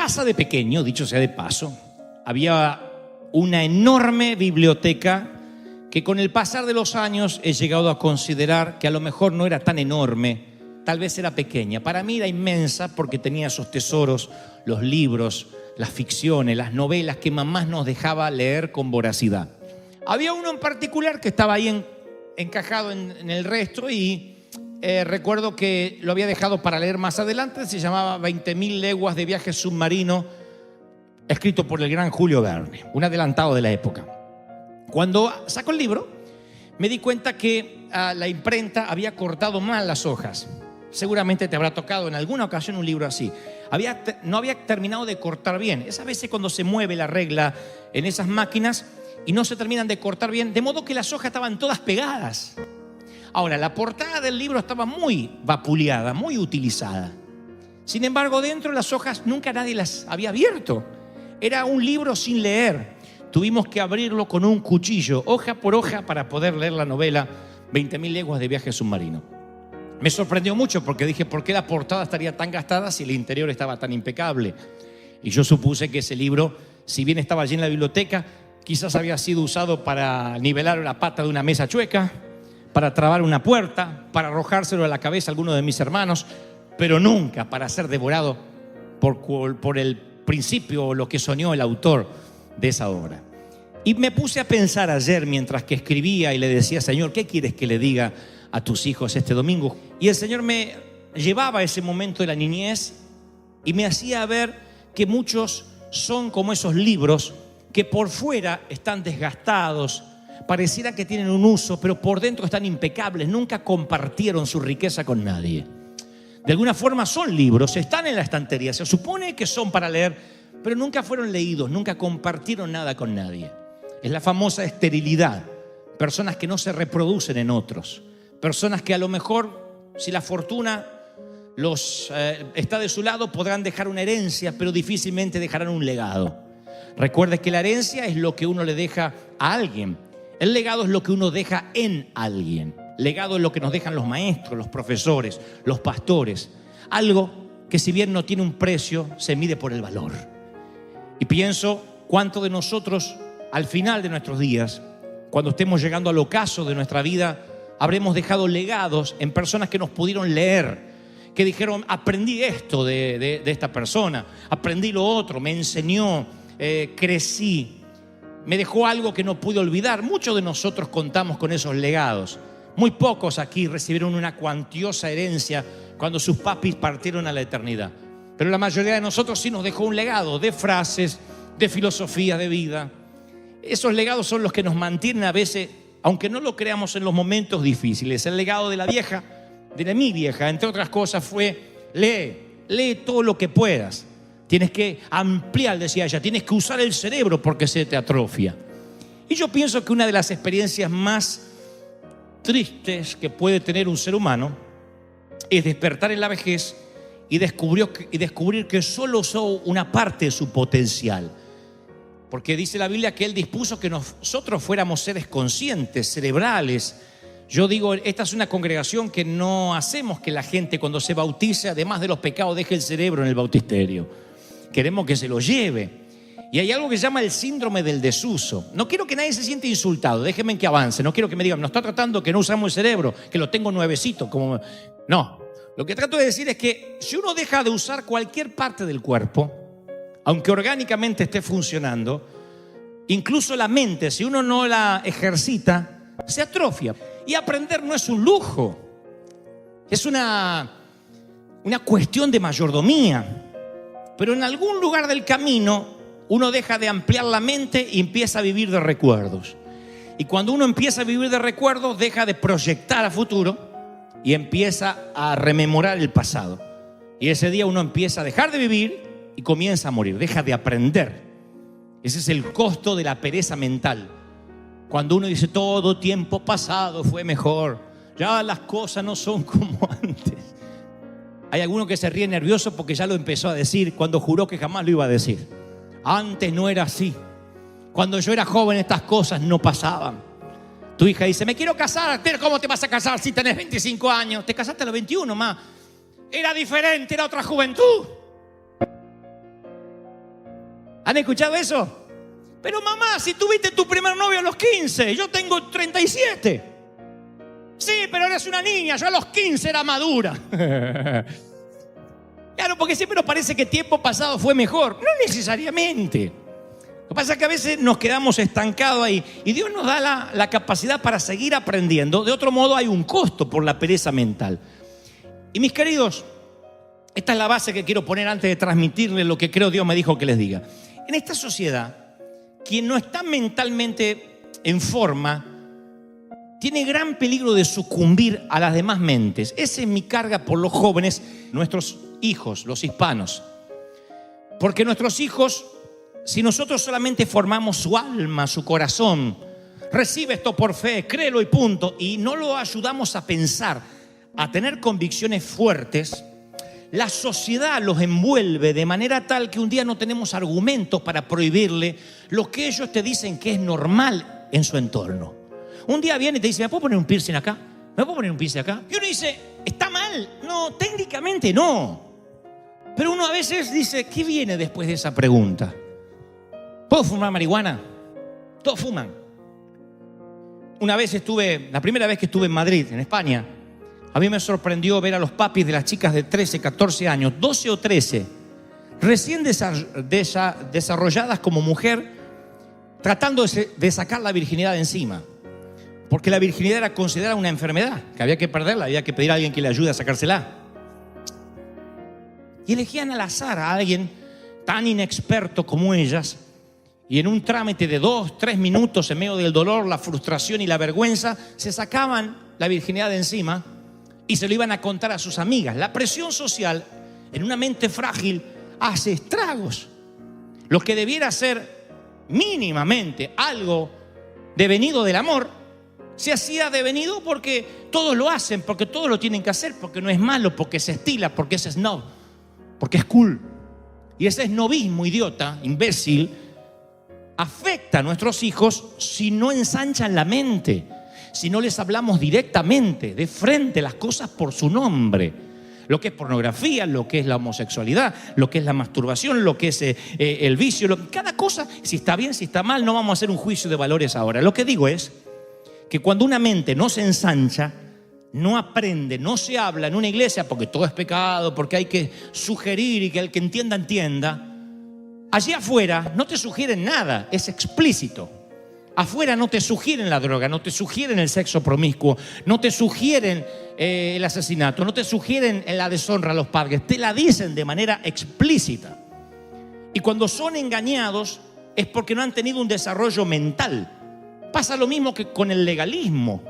casa de pequeño, dicho sea de paso, había una enorme biblioteca que con el pasar de los años he llegado a considerar que a lo mejor no era tan enorme, tal vez era pequeña. Para mí era inmensa porque tenía esos tesoros, los libros, las ficciones, las novelas que mamá nos dejaba leer con voracidad. Había uno en particular que estaba ahí encajado en el resto y recuerdo que lo había dejado para leer más adelante. Se llamaba 20.000 leguas de viaje submarino, escrito por el gran Julio Verne, un adelantado de la época. Cuando sacó el libro, me di cuenta que la imprenta había cortado mal las hojas. Seguramente te habrá tocado en alguna ocasión un libro así. No había terminado de cortar bien. Esas veces cuando se mueve la regla en esas máquinas y no se terminan de cortar bien, de modo que las hojas estaban todas pegadas. Ahora, la portada del libro estaba muy vapuleada, muy utilizada. Sin embargo, dentro de las hojas nunca nadie las había abierto. Era un libro sin leer. Tuvimos que abrirlo con un cuchillo, hoja por hoja, para poder leer la novela 20.000 leguas de viaje submarino. Me sorprendió mucho porque dije, ¿por qué la portada estaría tan gastada si el interior estaba tan impecable? Y yo supuse que ese libro, si bien estaba allí en la biblioteca, quizás había sido usado para nivelar la pata de una mesa chueca, para trabar una puerta, para arrojárselo a la cabeza a alguno de mis hermanos, pero nunca para ser devorado por el principio o lo que soñó el autor de esa obra. Y me puse a pensar ayer mientras que escribía y le decía, Señor, ¿qué quieres que le diga a tus hijos este domingo? Y el Señor me llevaba a ese momento de la niñez y me hacía ver que muchos son como esos libros que por fuera están desgastados, pareciera que tienen un uso, pero por dentro están impecables, nunca compartieron su riqueza con nadie. De alguna forma son libros, están en la estantería, se supone que son para leer, pero nunca fueron leídos, nunca compartieron nada con nadie. Es la famosa esterilidad. Personas que no se reproducen en otros. Personas que a lo mejor, si la fortuna está de su lado, podrán dejar una herencia, pero difícilmente dejarán un legado. Recuerde que la herencia es lo que uno le deja a alguien. El legado es lo que uno deja en alguien. Legado es lo que nos dejan los maestros, los profesores, los pastores. Algo que si bien no tiene un precio, se mide por el valor. Y pienso cuánto de nosotros al final de nuestros días, cuando estemos llegando al ocaso de nuestra vida, habremos dejado legados en personas que nos pudieron leer, que dijeron, aprendí esto de esta persona, aprendí lo otro, me enseñó, crecí, me dejó algo que no pude olvidar. Muchos de nosotros contamos con esos legados. Muy pocos aquí recibieron una cuantiosa herencia cuando sus papis partieron a la eternidad. Pero la mayoría de nosotros sí nos dejó un legado de frases, de filosofía de vida. Esos legados son los que nos mantienen a veces, aunque no lo creamos, en los momentos difíciles. El legado de mi vieja, entre otras cosas, fue lee todo lo que puedas. Tienes que ampliar, decía ella, tienes que usar el cerebro porque se te atrofia. Y yo pienso que una de las experiencias más tristes que puede tener un ser humano es despertar en la vejez y descubrir que solo usó una parte de su potencial. Porque dice la Biblia que Él dispuso que nosotros fuéramos seres conscientes, cerebrales. Yo digo, esta es una congregación que no hacemos que la gente cuando se bautice, además de los pecados, deje el cerebro en el bautisterio. Queremos que se lo lleve. Y hay algo que se llama el síndrome del desuso. No quiero que nadie se siente insultado, déjenme que avance. No quiero que me digan, nos está tratando que no usamos el cerebro, que lo tengo nuevecito. No. Lo que trato de decir es que si uno deja de usar cualquier parte del cuerpo, aunque orgánicamente esté funcionando, incluso la mente, si uno no la ejercita, se atrofia. Y aprender no es un lujo, es una cuestión de mayordomía. Pero en algún lugar del camino uno deja de ampliar la mente y empieza a vivir de recuerdos. Y cuando uno empieza a vivir de recuerdos, deja de proyectar a futuro y empieza a rememorar el pasado. Y ese día uno empieza a dejar de vivir y comienza a morir, deja de aprender. Ese es el costo de la pereza mental. Cuando uno dice, todo tiempo pasado fue mejor, ya las cosas no son como antes. Hay alguno que se ríe nervioso porque ya lo empezó a decir cuando juró que jamás lo iba a decir. Antes no era así. Cuando yo era joven estas cosas no pasaban. Tu hija dice, me quiero casar. Pero ¿cómo te vas a casar si tenés 25 años? Te casaste a los 21, ma. Era diferente, era otra juventud. ¿Han escuchado eso? Pero mamá, si tuviste tu primer novio a los 15, yo tengo 37. Sí, pero eres una niña, yo a los 15 era madura. Claro, porque siempre nos parece que tiempo pasado fue mejor. No necesariamente. Lo que pasa es que a veces nos quedamos estancados ahí y Dios nos da la capacidad para seguir aprendiendo. De otro modo hay un costo por la pereza mental. Y mis queridos, esta es la base que quiero poner antes de transmitirles lo que creo Dios me dijo que les diga. En esta sociedad, quien no está mentalmente en forma tiene gran peligro de sucumbir a las demás mentes. Esa es mi carga por los jóvenes, nuestros hijos, los hispanos. Porque nuestros hijos, si nosotros solamente formamos su alma, su corazón, recibe esto por fe, créelo y punto, y no lo ayudamos a pensar, a tener convicciones fuertes, la sociedad los envuelve de manera tal que un día no tenemos argumentos para prohibirle lo que ellos te dicen que es normal en su entorno. Un día viene y te dice, ¿me puedo poner un piercing acá? ¿Me puedo poner un piercing acá? Y uno dice, ¿está mal? No, técnicamente no. Pero uno a veces dice, ¿qué viene después de esa pregunta? ¿Puedo fumar marihuana? Todos fuman. La primera vez que estuve en Madrid, en España, a mí me sorprendió ver a los papis de las chicas de 13, 14 años, 12 o 13, recién desarrolladas como mujer, tratando de sacar la virginidad de encima. Porque la virginidad era considerada una enfermedad, que había que perderla, había que pedir a alguien que le ayude a sacársela. Y elegían al azar a alguien tan inexperto como ellas, y en un trámite de 2-3 minutos, en medio del dolor, la frustración y la vergüenza, se sacaban la virginidad de encima y se lo iban a contar a sus amigas. La presión social en una mente frágil hace estragos. Lo que debiera ser mínimamente algo devenido del amor, se hacía devenido porque todos lo hacen, porque todos lo tienen que hacer, porque no es malo, porque se estila, porque es snob, porque es cool. Y ese snobismo idiota, imbécil, afecta a nuestros hijos si no ensanchan la mente, si no les hablamos directamente, de frente, las cosas por su nombre. Lo que es pornografía, lo que es la homosexualidad, lo que es la masturbación, lo que es el vicio, cada cosa, si está bien, si está mal, no vamos a hacer un juicio de valores ahora. Lo que digo es que cuando una mente no se ensancha, no aprende, no se habla en una iglesia, porque todo es pecado, porque hay que sugerir y que el que entienda, entienda. Allí afuera no te sugieren nada, es explícito. Afuera no te sugieren la droga, no te sugieren el sexo promiscuo, no te sugieren el asesinato, no te sugieren la deshonra a los padres, te la dicen de manera explícita. Y cuando son engañados es porque no han tenido un desarrollo mental. Pasa lo mismo que con el legalismo.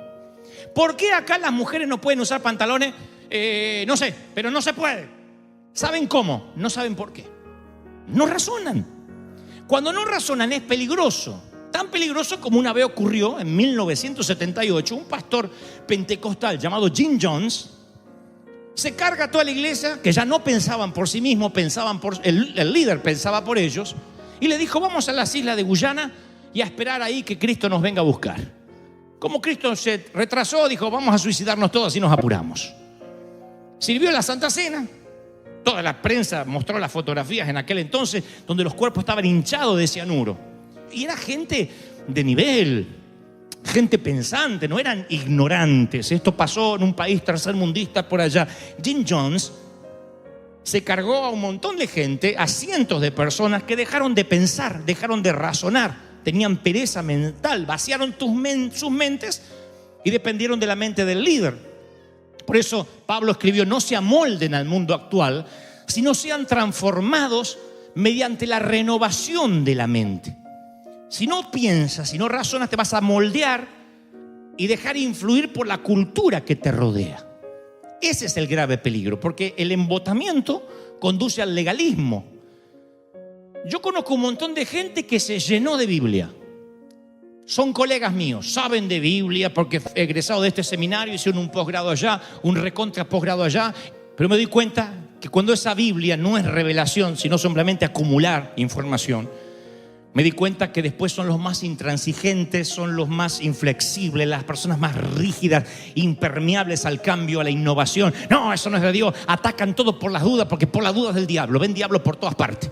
¿Por qué acá las mujeres no pueden usar pantalones? No sé, pero no se puede. ¿Saben cómo? No saben por qué. No razonan. Cuando no razonan es peligroso. Tan peligroso como una vez ocurrió en 1978. Un pastor pentecostal llamado Jim Jones se carga a toda la iglesia, que ya no pensaban por sí mismos, pensaban por el líder pensaba por ellos, y le dijo, vamos a las islas de Guyana y a esperar ahí que Cristo nos venga a buscar. Como Cristo se retrasó, dijo, vamos a suicidarnos todos y nos apuramos. Sirvió la Santa Cena. Toda la prensa mostró las fotografías en aquel entonces donde los cuerpos estaban hinchados de cianuro. Y era gente de nivel, gente pensante, no eran ignorantes. Esto pasó en un país tercermundista por allá. Jim Jones se cargó a un montón de gente, a cientos de personas que dejaron de pensar, dejaron de razonar. Tenían pereza mental, vaciaron sus mentes y dependieron de la mente del líder. Por eso Pablo escribió, no se amolden al mundo actual, sino sean transformados mediante la renovación de la mente. Si no piensas, si no razonas, te vas a moldear y dejar influir por la cultura que te rodea. Ese es el grave peligro, porque el embotamiento conduce al legalismo. Yo conozco un montón de gente que se llenó de Biblia. Son colegas míos, saben de Biblia porque egresados de este seminario, hicieron un posgrado allá, un recontra posgrado allá. Pero me doy cuenta que cuando esa Biblia no es revelación, sino simplemente acumular información, me di cuenta que después son los más intransigentes, son los más inflexibles, las personas más rígidas, impermeables al cambio, a la innovación. No, eso no es de Dios. Atacan todo por las dudas, porque por las dudas del diablo. Ven diablo por todas partes.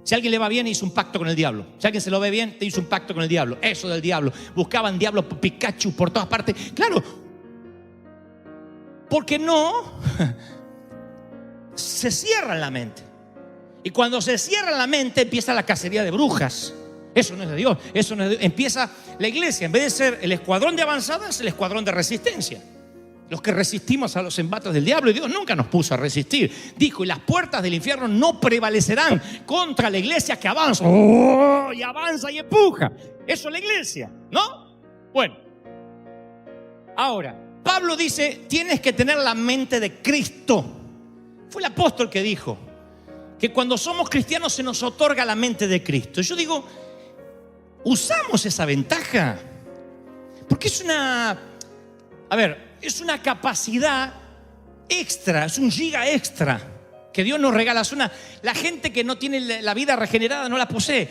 Si a alguien le va bien, hizo un pacto con el diablo. Si a alguien se lo ve bien, te hizo un pacto con el diablo. Eso del diablo. Buscaban diablo Pikachu por todas partes. Claro, porque no se cierra la mente. Y cuando se cierra la mente, empieza la cacería de brujas. Eso no es de Dios. Eso no es de Dios. Empieza la iglesia, en vez de ser el escuadrón de avanzada, es el escuadrón de resistencia. Los que resistimos a los embates del diablo, y Dios nunca nos puso a resistir. Dijo, y las puertas del infierno no prevalecerán contra la iglesia que avanza. ¡Oh! Y avanza y empuja. Eso es la iglesia, ¿no? Bueno, ahora, Pablo dice, tienes que tener la mente de Cristo. Fue el apóstol que dijo que cuando somos cristianos se nos otorga la mente de Cristo. Yo digo, usamos esa ventaja, porque es una capacidad extra, es un giga extra que Dios nos regala. La gente que no tiene la vida regenerada no la posee.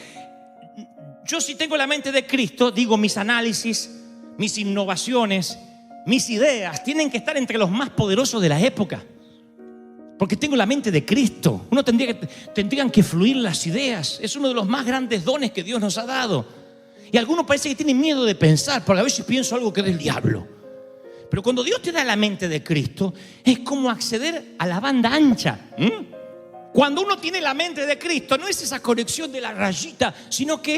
Yo, si tengo la mente de Cristo, digo, mis análisis, mis innovaciones, mis ideas tienen que estar entre los más poderosos de la época, porque tengo la mente de Cristo. Tendrían que fluir las ideas. Es uno de los más grandes dones que Dios nos ha dado. Y algunos parece que tienen miedo de pensar, porque a veces pienso algo que es del diablo. Pero cuando Dios te da la mente de Cristo, es como acceder a la banda ancha. Cuando uno tiene la mente de Cristo, no es esa conexión de la rayita, sino que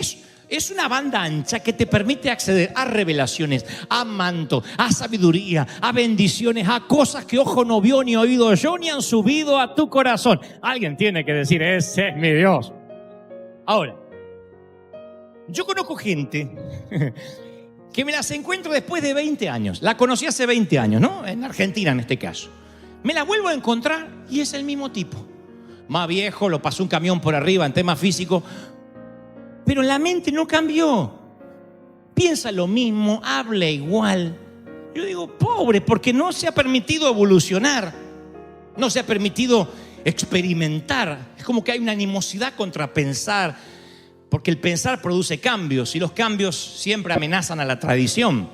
es una banda ancha que te permite acceder a revelaciones, a manto, a sabiduría, a bendiciones, a cosas que ojo no vio, ni oído oyó, ni han subido a tu corazón. Alguien tiene que decir, ese es mi Dios. Ahora, yo conozco gente que me las encuentro después de 20 años. La conocí hace 20 años, ¿no? En Argentina, en este caso. Me la vuelvo a encontrar y es el mismo tipo. Más viejo, lo pasó un camión por arriba en tema físico, pero la mente no cambió. Piensa lo mismo, habla igual. Yo digo, pobre, porque no se ha permitido evolucionar, no se ha permitido experimentar. Es como que hay una animosidad contra pensar, porque el pensar produce cambios y los cambios siempre amenazan a la tradición.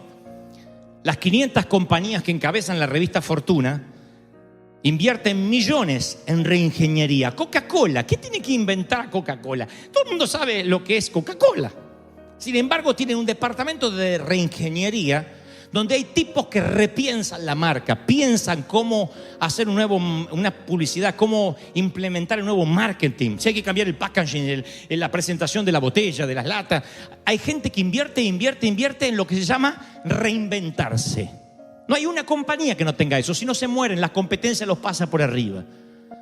Las 500 compañías que encabezan la revista Fortuna invierten millones en reingeniería. Coca-Cola, ¿qué tiene que inventar Coca-Cola? Todo el mundo sabe lo que es Coca-Cola. Sin embargo, tienen un departamento de reingeniería donde hay tipos que repiensan la marca, piensan cómo hacer una publicidad, cómo implementar un nuevo marketing. Si hay que cambiar el packaging, la presentación de la botella, de las latas. Hay gente que invierte en lo que se llama reinventarse. No hay una compañía que no tenga eso. Si no, se mueren, las competencias los pasa por arriba.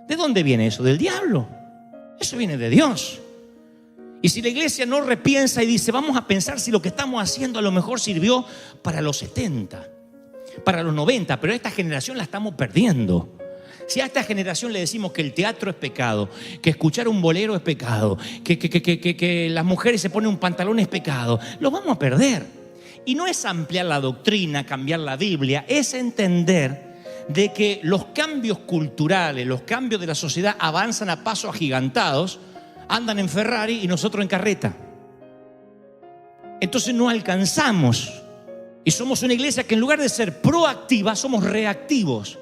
¿De dónde viene eso? Del diablo. Eso viene de Dios. Y si la iglesia no repiensa y dice, vamos a pensar si lo que estamos haciendo a lo mejor sirvió para los 70, para los 90, pero a esta generación la estamos perdiendo. Si a esta generación le decimos que el teatro es pecado, que escuchar un bolero es pecado, que las mujeres se ponen un pantalón es pecado, lo vamos a perder. Y no es ampliar la doctrina, cambiar la Biblia, es entender de que los cambios culturales, los cambios de la sociedad avanzan a pasos agigantados. Andan en Ferrari y nosotros en carreta. Entonces no alcanzamos. Y somos una iglesia que en lugar de ser proactiva, somos reactivos.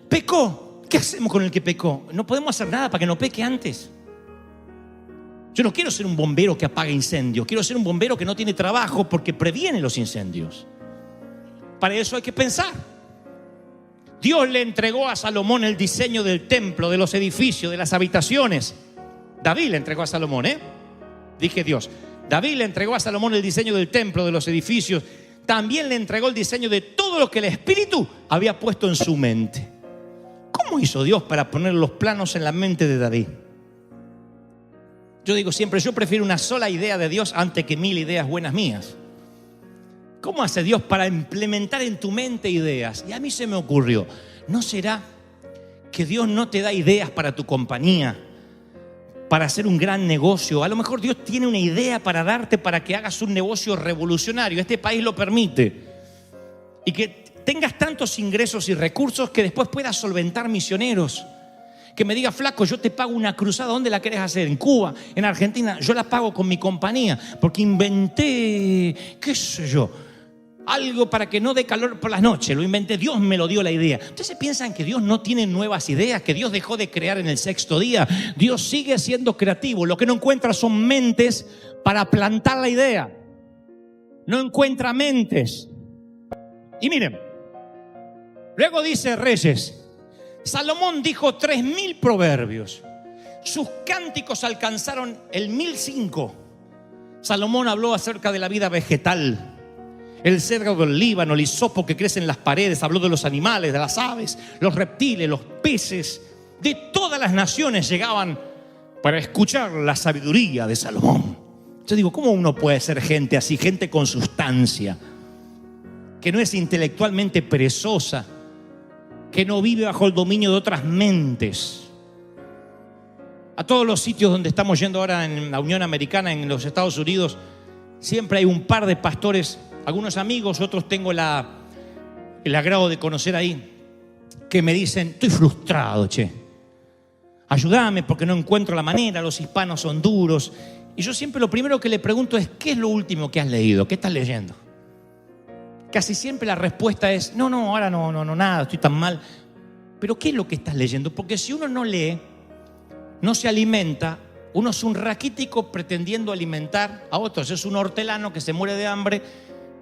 Pecó. ¿Qué hacemos con el que pecó? No podemos hacer nada para que no peque antes. Yo no quiero ser un bombero que apaga incendios. Quiero ser un bombero que no tiene trabajo porque previene los incendios. Para eso hay que pensar. Dios le entregó a Salomón el diseño del templo, de los edificios, de las habitaciones. David le entregó a Salomón, Dije Dios. David le entregó a Salomón el diseño del templo, de los edificios. También le entregó el diseño de todo lo que el Espíritu había puesto en su mente. ¿Cómo hizo Dios para poner los planos en la mente de David? Yo digo siempre, yo prefiero una sola idea de Dios antes que 1000 ideas buenas mías. ¿Cómo hace Dios para implementar en tu mente ideas? Y a mí se me ocurrió, ¿no será que Dios no te da ideas para tu compañía, para hacer un gran negocio? A lo mejor Dios tiene una idea para darte para que hagas un negocio revolucionario. Este país lo permite. Y que tengas tantos ingresos y recursos que después puedas solventar misioneros. Que me diga, flaco, yo te pago una cruzada. ¿Dónde la querés hacer? ¿En Cuba? ¿En Argentina? Yo la pago con mi compañía porque inventé, qué sé yo. algo para que no dé calor por las noches. Lo inventé, Dios me lo dio la idea. Ustedes piensan que Dios no tiene nuevas ideas, que Dios dejó de crear en el sexto día. Dios sigue siendo creativo. Lo que no encuentra son mentes para plantar la idea. No encuentra mentes. Y miren, luego dice Reyes, Salomón dijo 3000 proverbios. Sus cánticos alcanzaron el 1005. Salomón habló acerca de la vida vegetal, el cedro del Líbano, el hisopo que crece en las paredes. Habló de los animales, de las aves, los reptiles, los peces. De todas las naciones llegaban para escuchar la sabiduría de Salomón. Yo digo, ¿cómo uno puede ser gente así? Gente con sustancia, que no es intelectualmente perezosa, que no vive bajo el dominio de otras mentes. A todos los sitios donde estamos yendo ahora en la Unión Americana, en los Estados Unidos, siempre hay un par de pastores, algunos amigos, otros tengo el agrado de conocer ahí, que me dicen, estoy frustrado, ayúdame porque no encuentro la manera, los hispanos son duros. Y yo siempre lo primero que le pregunto es, ¿qué es lo último que has leído? ¿Qué estás leyendo? Casi siempre la respuesta es, no, ahora no, nada, estoy tan mal. Pero ¿qué es lo que estás leyendo? Porque si uno no lee, no se alimenta, uno es un raquítico pretendiendo alimentar a otros. Es un hortelano que se muere de hambre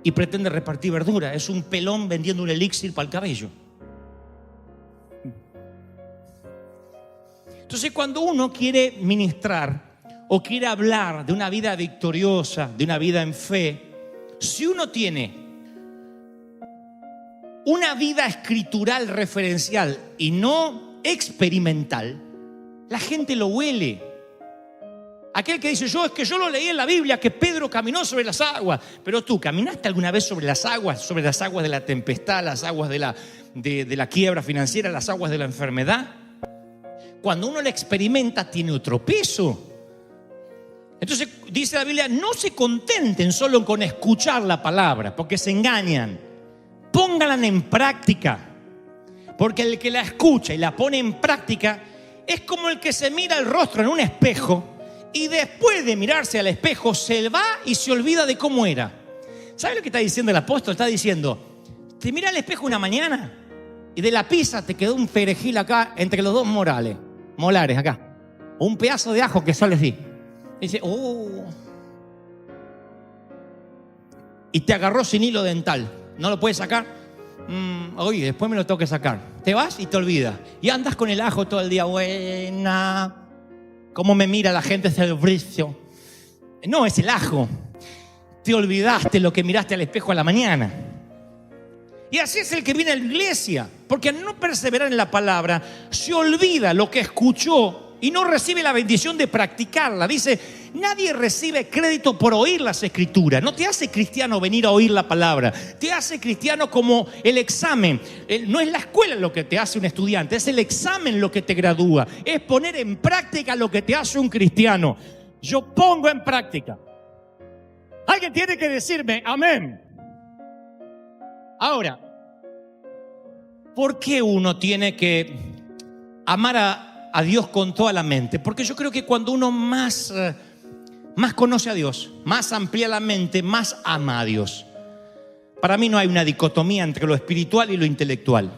y pretende repartir verdura. Es un pelón vendiendo un elixir para el cabello. Entonces, cuando uno quiere ministrar o quiere hablar de una vida victoriosa, de una vida en fe, si uno tiene una vida escritural referencial y no experimental, la gente lo huele. Aquel que dice, yo lo leí en la Biblia, que Pedro caminó sobre las aguas. Pero tú, ¿caminaste alguna vez sobre las aguas de la tempestad, las aguas de la quiebra financiera, las aguas de la enfermedad? Cuando uno la experimenta, tiene otro peso. Entonces dice la Biblia, no se contenten solo con escuchar la palabra, porque se engañan. Pónganla en práctica, porque el que la escucha y la pone en práctica es como el que se mira el rostro en un espejo y después de mirarse al espejo se va y se olvida de cómo era. ¿Sabe lo que está diciendo el apóstol? Está diciendo, te mira al espejo una mañana y de la pizza te quedó un perejil acá entre los dos molares acá, o un pedazo de ajo que sale así. Y dice, y te agarró sin hilo dental. ¿No lo puedes sacar? Oye, después me lo tengo que sacar. Te vas y te olvidas. Y andas con el ajo todo el día. Buena. ¿Cómo me mira la gente? Es el bricio. No, es el ajo. Te olvidaste lo que miraste al espejo a la mañana. Y así es el que viene a la iglesia. Porque al no perseverar en la palabra, se olvida lo que escuchó y no recibe la bendición de practicarla. Dice, nadie recibe crédito por oír las escrituras. No te hace cristiano venir a oír la palabra. Te hace cristiano como el examen. No es la escuela lo que te hace un estudiante, es el examen lo que te gradúa. Es poner en práctica lo que te hace un cristiano. Yo pongo en práctica. Alguien tiene que decirme amén. Ahora, ¿por qué uno tiene que amar a Dios con toda la mente? Porque yo creo que cuando uno más conoce a Dios, más amplía la mente, más ama a Dios. Para mí no hay una dicotomía entre lo espiritual y lo intelectual.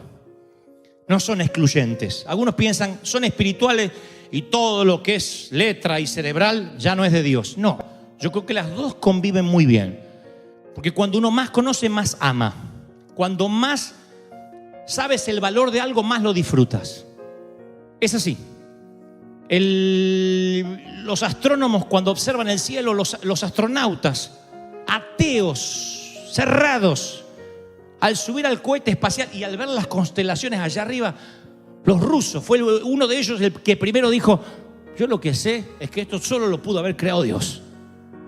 No son excluyentes. Algunos piensan, son espirituales y todo lo que es letra y cerebral ya no es de Dios. No, yo creo que las dos conviven muy bien. Porque cuando uno más conoce, más ama. Cuando más sabes el valor de algo, más lo disfrutas. Es así. Los astrónomos cuando observan el cielo, los astronautas ateos, cerrados, al subir al cohete espacial y al ver las constelaciones allá arriba, los rusos, fue uno de ellos el que primero dijo, yo lo que sé es que esto solo lo pudo haber creado Dios.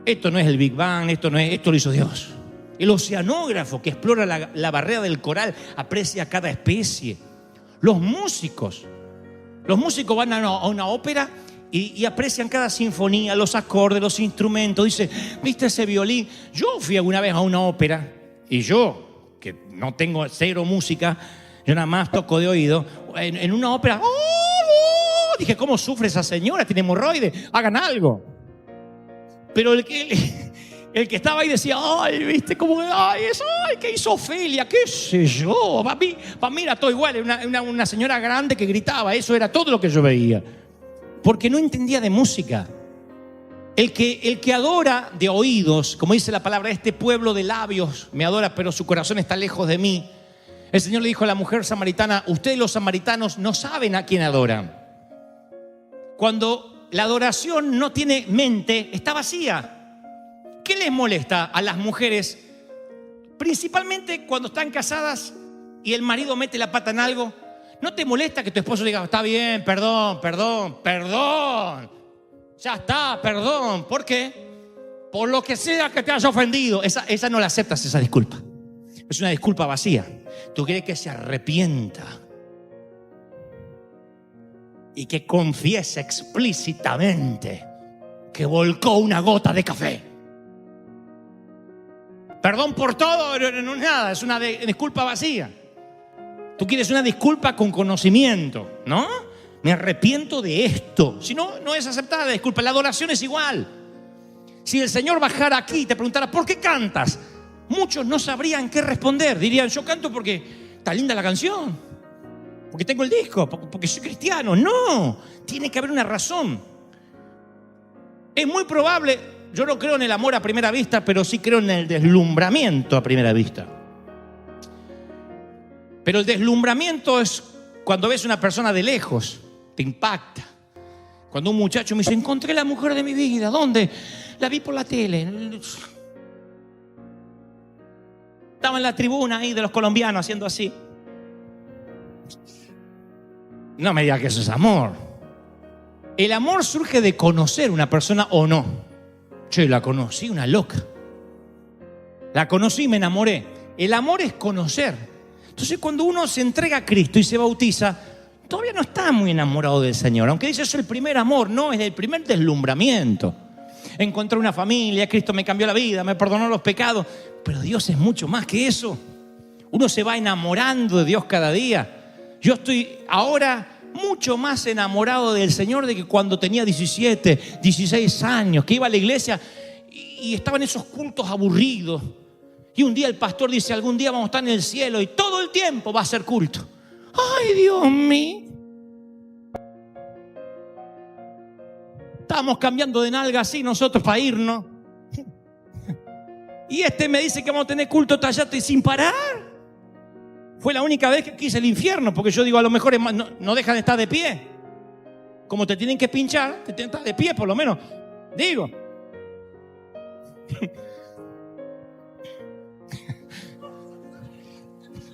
Esto no es el Big Bang, esto lo hizo Dios. El oceanógrafo que explora la barrera del coral aprecia cada especie. Los músicos van a una ópera y aprecian cada sinfonía, los acordes, los instrumentos. Dice, ¿viste ese violín? Yo fui alguna vez a una ópera y yo, que no tengo cero música, yo nada más toco de oído, en una ópera, dije, ¿cómo sufre esa señora? Tiene hemorroides, hagan algo. Pero el El que estaba ahí decía, ay, viste, como, ay, eso, ay, ¿qué hizo Ofelia? ¿Qué sé yo? Para mí era todo igual, una señora grande que gritaba, eso era todo lo que yo veía. Porque no entendía de música. El que adora de oídos, como dice la palabra, este pueblo de labios me adora, pero su corazón está lejos de mí. El Señor le dijo a la mujer samaritana, ustedes los samaritanos no saben a quién adoran. Cuando la adoración no tiene mente, está vacía. ¿Qué les molesta a las mujeres? Principalmente cuando están casadas y el marido mete la pata en algo. ¿No te molesta que tu esposo diga, está bien, perdón, ya está, perdón? ¿Por qué? Por lo que sea que te haya ofendido. Esa no la aceptas, esa disculpa. Es una disculpa vacía. Tú quieres que se arrepienta y que confiese explícitamente que volcó una gota de café. Perdón por todo, no es nada, es una disculpa vacía. Tú quieres una disculpa con conocimiento, ¿no? Me arrepiento de esto. Si no, no es aceptada la disculpa. La adoración es igual. Si el Señor bajara aquí y te preguntara, ¿por qué cantas? Muchos no sabrían qué responder. Dirían, yo canto porque está linda la canción, porque tengo el disco, porque soy cristiano. No, tiene que haber una razón. Es muy probable... Yo no creo en el amor a primera vista, pero sí creo en el deslumbramiento a primera vista. Pero el deslumbramiento es cuando ves a una persona de lejos, te impacta. Cuando un muchacho me dice, encontré la mujer de mi vida, ¿dónde? La vi por la tele. Estaba en la tribuna ahí de los colombianos haciendo así. No me digas que eso es amor. El amor surge de conocer una persona o no. Che, la conocí, una loca. La conocí y me enamoré. El amor es conocer. Entonces, cuando uno se entrega a Cristo y se bautiza, todavía no está muy enamorado del Señor. Aunque dice, es el primer amor. No, es el primer deslumbramiento. Encontré una familia, Cristo me cambió la vida, me perdonó los pecados. Pero Dios es mucho más que eso. Uno se va enamorando de Dios cada día. Yo estoy ahora mucho más enamorado del Señor de que cuando tenía 17, 16 años, que iba a la iglesia y estaban esos cultos aburridos. Y un día el pastor dice, algún día vamos a estar en el cielo y todo el tiempo va a ser culto. ¡Ay, Dios mío! Estábamos cambiando de nalga así nosotros para irnos. Y me dice que vamos a tener culto tallado y sin parar. Fue la única vez que quise el infierno, porque yo digo, a lo mejor no dejan de estar de pie. Como te tienen que pinchar, te tienen que estar de pie por lo menos. Digo.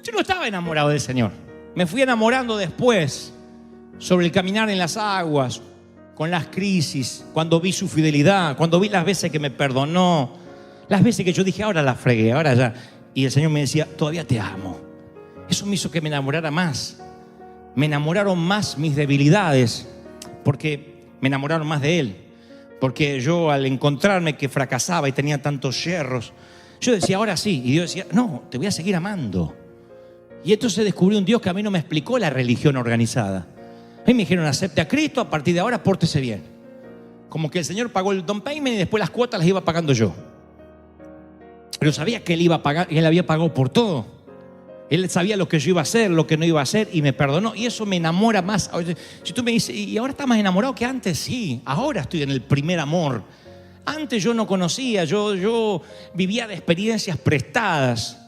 Yo no estaba enamorado del Señor. Me fui enamorando después, sobre el caminar en las aguas, con las crisis, cuando vi su fidelidad, cuando vi las veces que me perdonó, las veces que yo dije, ahora la fregué, ahora ya. Y el Señor me decía, todavía te amo. Eso me hizo que me enamorara más. Me enamoraron más mis debilidades, porque me enamoraron más de Él. Porque yo, al encontrarme que fracasaba y tenía tantos yerros, yo decía, ahora sí. Y Dios decía, no, te voy a seguir amando. Y entonces descubrí un Dios que a mí no me explicó la religión organizada. A mí me dijeron, acepte a Cristo, a partir de ahora pórtese bien. Como que el Señor pagó el down payment y después las cuotas las iba pagando yo. Pero sabía que Él iba a pagar, y Él había pagado por todo. Él sabía lo que yo iba a hacer, lo que no iba a hacer, y me perdonó. Y eso me enamora más. Si tú me dices, ¿y ahora estás más enamorado que antes? Sí, ahora estoy en el primer amor. Antes yo no conocía, yo vivía de experiencias prestadas.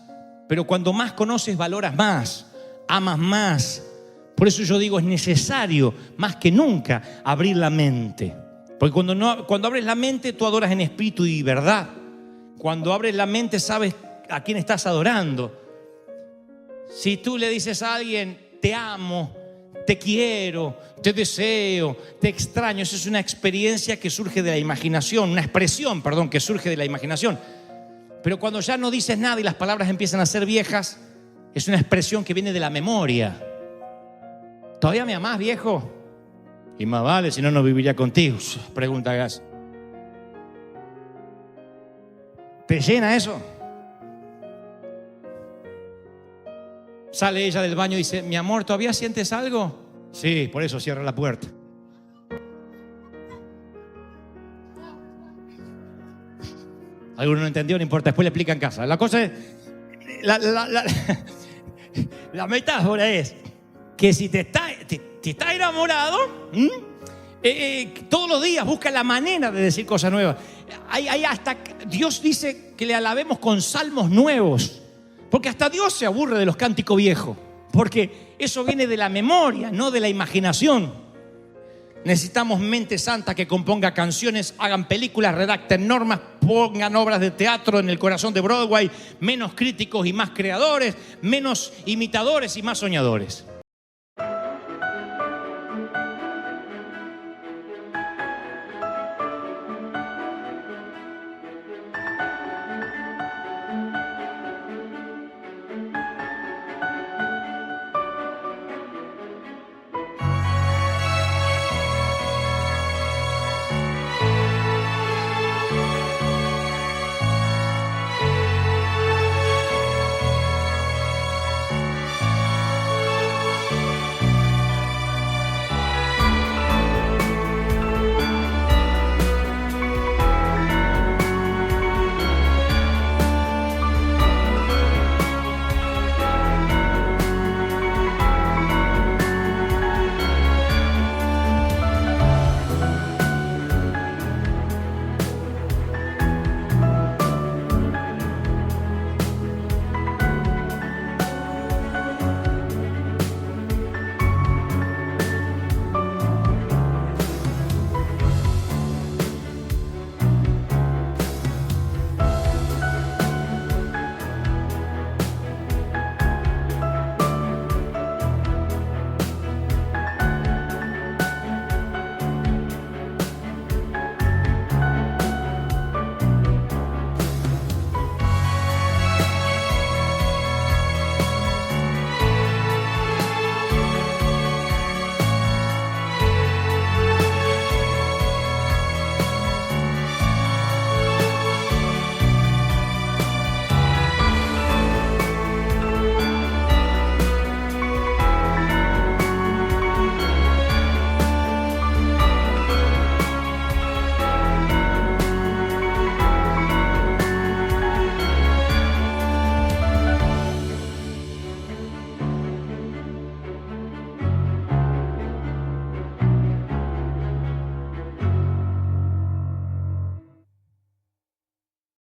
Pero cuando más conoces, valoras más, amas más. Por eso yo digo, es necesario, más que nunca, abrir la mente. Porque cuando abres la mente, tú adoras en espíritu y verdad. Cuando abres la mente, sabes a quién estás adorando. Si tú le dices a alguien, te amo, te quiero, te deseo, te extraño, eso es una experiencia que surge de la imaginación, una expresión, perdón, que surge de la imaginación. Pero cuando ya no dices nada y las palabras empiezan a ser viejas, es una expresión que viene de la memoria. ¿Todavía me amás, viejo? Y más vale, si no, no viviría contigo. Pregunta Gas. ¿Te llena eso? Sale ella del baño y dice, mi amor, ¿todavía sientes algo? Sí, por eso cierra la puerta. Alguno no entendió, no importa, después le explica en casa. La cosa es, la metáfora es que si te está enamorado, todos los días busca la manera de decir cosas nuevas. Hasta Dios dice que le alabemos con salmos nuevos, porque hasta Dios se aburre de los cánticos viejos, porque eso viene de la memoria, no de la imaginación. Necesitamos mente santa que componga canciones, hagan películas, redacten normas, pongan obras de teatro en el corazón de Broadway, menos críticos y más creadores, menos imitadores y más soñadores.